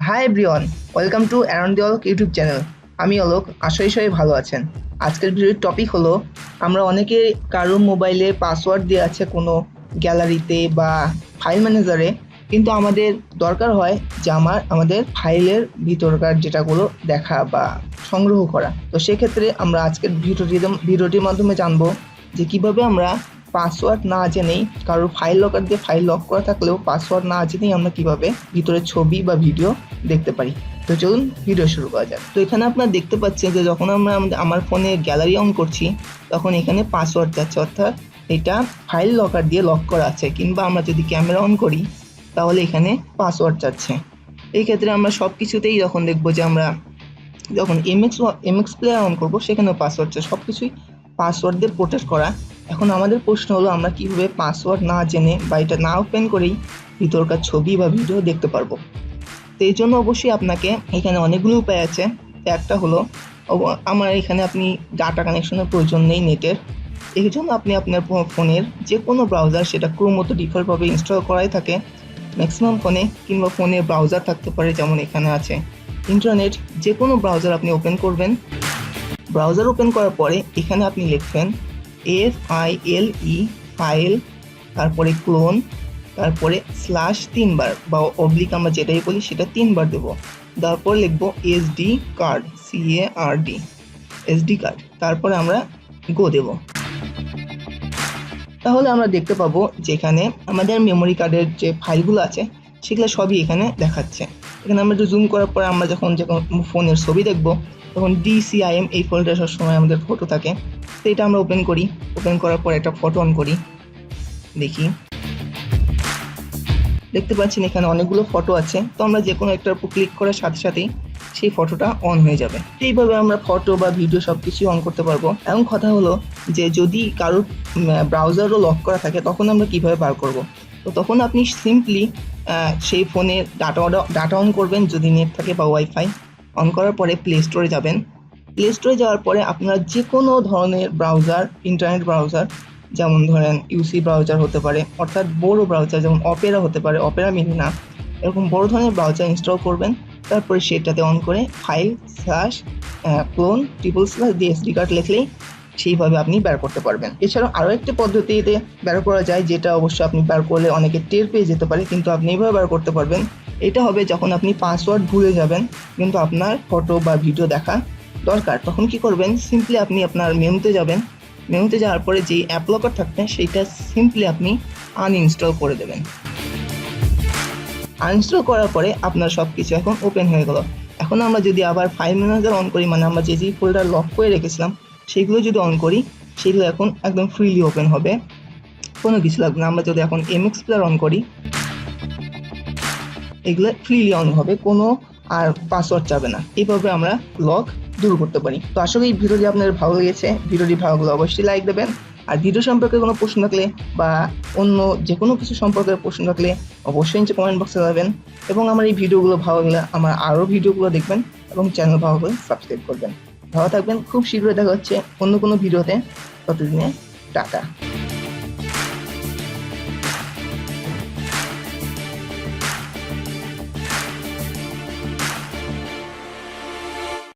Hi everyone, welcome to around the Alok YouTube channel. আমি অলোক, আশা করি সবাই ভালো আছেন। আজকের ভিডিওর টপিক হলো, আমরা অনেকে কারোর মোবাইলে পাসওয়ার্ড দিয়ে আছে কোনো গ্যালারিতে বা ফাইল ম্যানেজারে, কিন্তু আমাদের দরকার হয় যে আমাদের ফাইলের ভিতরকার যেটাগুলো দেখা বা সংগ্রহ করা। তো সেক্ষেত্রে আমরা আজকের ভিডিওটির মাধ্যমে জানবো যে কিভাবে আমরা পাসওয়ার্ড না জেনেই কারোর ফাইল লকার দিয়ে ফাইল লক করা থাকলেও পাসওয়ার্ড না জেনেই আমরা কিভাবে ভিতরে ছবি বা ভিডিও দেখতে পারি। তো চলুন ভিডিও শুরু করা যাক। তো এখানে আপনারা দেখতে পাচ্ছেন যে যখন আমরা আমার ফোনে গ্যালারি অন করছি তখন এখানে পাসওয়ার্ড যাচ্ছে, অর্থাৎ এটা ফাইল লকার দিয়ে লক করা আছে। কিংবা আমরা যদি ক্যামেরা অন করি তাহলে এখানে পাসওয়ার্ড যাচ্ছে। এই ক্ষেত্রে আমরা সব কিছুতেই যখন দেখবো যে আমরা যখন এমএক্স প্লেয়ার অন করবো সেখানেও পাসওয়ার্ড চাই, সব কিছুই পাসওয়ার্ড দিয়ে প্রোটেক্ট করা। এখন আমাদের প্রশ্ন হলো, আমরা কীভাবে পাসওয়ার্ড না জেনে বা এটা না ওপেন করেই ভিতরকার ছবি বা ভিডিও দেখতে পারবো। তো এই জন্য অবশ্যই আপনাকে এখানে অনেকগুলো উপায় আছে। একটা হলো, আমার এখানে আপনি ডাটা কানেকশনের প্রয়োজন নেই নেটের। এই জন্য আপনি আপনার ফোনের যে কোনো ব্রাউজার, সেটা ক্রোম মতো ডিফল্টভাবে ইনস্টল করাই থাকে ম্যাক্সিমাম ফোনে, কিংবা ফোনে ব্রাউজার থাকতে পারে, যেমন এখানে আছে ইন্টারনেট। যে কোনো ব্রাউজার আপনি ওপেন করবেন। ব্রাউজার ওপেন করার পরে এখানে আপনি লিখবেন FILE ফাইল, তারপরে ক্লোন, তারপরে স্ল্যাশ 3 বার বা অবলিক আমরা যেটাই বলি সেটা 3 বার দেবো। তারপর লিখবো SD card, CARD, SD card, তারপরে আমরা গো দেব। তাহলে আমরা দেখতে পাবো যেখানে আমাদের মেমোরি কার্ডের যে ফাইলগুলো আছে সেগুলো সবই এখানে দেখাচ্ছে। এখানে আমরা একটু জুম করার পরে আমরা যখন ফোনের ছবি দেখবো তখন DCIM এই ফোল্ডারে সবসময় আমাদের ফটো থাকে। তো এটা আমরা ওপেন করি, ওপেন করার পর একটা ফটো অন করি, দেখি দেখতে পাচ্ছেন এখানে অনেকগুলো ফটো আছে। তো আমরা যে কোনো একটার উপর ক্লিক করার সাথে সাথেই সেই ফটোটা অন হয়ে যাবে। এইভাবে আমরা ফটো বা ভিডিও সব কিছুই অন করতে পারবো। এখন কথা হলো যে যদি কারোর ব্রাউজারও লক করা থাকে তখন আমরা কিভাবে বার করব। তো তখন আপনি সিম্পলি সেই ফোনে ডাটা অন করবেন যদি নেট থাকে বা ওয়াইফাই। অন করার পরে প্লে স্টোরে যাবেন। প্লে স্টোরে যাওয়ার পরে আপনারা যে কোনো ধরনের ব্রাউজার, ইন্টারনেট ব্রাউজার, যেমন ধরেন UC ব্রাউজার হতে পারে, অর্থাৎ বড় ব্রাউজার যেমন অপেরা হতে পারে, অপেরা মিনি না, এরকম বড় ধরনের ব্রাউজার ইনস্টল করবেন। তারপরে সেটাতে অন করে file slash clone /SD card লিখলেই সেইভাবে আপনি বের করতে পারবেন। এছাড়াও আরও একটি পদ্ধতিতে বের করা যায়, যেটা অবশ্যই আপনি বের করলে অনেকে টের পেয়ে যেতে পারে, কিন্তু আপনি এইভাবে বের করতে পারবেন। এটা হবে যখন আপনি পাসওয়ার্ড ভুলে যাবেন কিন্তু আপনার ফটো বা ভিডিও দেখা দরকার, তখন কি করবেন, সিম্পলি আপনি আপনার মেনুতে যাবেন। মেনুতে যাওয়ার পরে যেই অ্যাপ লকার থাকবে সেইটা সিম্পলি আপনি আনইনস্টল করে দেবেন। আনইনস্টল করার পরে আপনার সব কিছু এখন ওপেন হয়ে গেল। এখন আমরা যদি আবার ফাইল ম্যানেজার অন করি, মানে আমরা যে ফোল্ডার লক করে রেখেছিলাম সেগুলো যদি অন করি, সেগুলো এখন একদম ফ্রিলি ওপেন হবে, কোনো কিছু লাগবে না। আমরা যদি এখন এমএক্স প্লেয়ার অন করি, এগুলো ফ্রিলি অন হবে, কোনো আর পাসওয়ার্ড যাবে না। এইভাবে আমরা লক দূর করতে পারি। তো আসলে এই ভিডিওটি আপনাদের ভালো লেগেছে। ভিডিওটি ভালো লাগলে অবশ্যই লাইক দেবেন। আর ভিডিও সম্পর্কে কোনো প্রশ্ন থাকলে বা অন্য যে কোনো কিছু সম্পর্কে প্রশ্ন থাকলে অবশ্যই নিচে কমেন্ট বক্সে যাবেন। এবং আমার এই ভিডিওগুলো ভালো লাগলে আমার আরও ভিডিওগুলো দেখবেন এবং চ্যানেল ভালো করে সাবস্ক্রাইব করবেন। ভালো থাকবেন, খুব শীঘ্রই দেখা হচ্ছে অন্য কোনো ভিডিওতে। ততদিনে টাটা।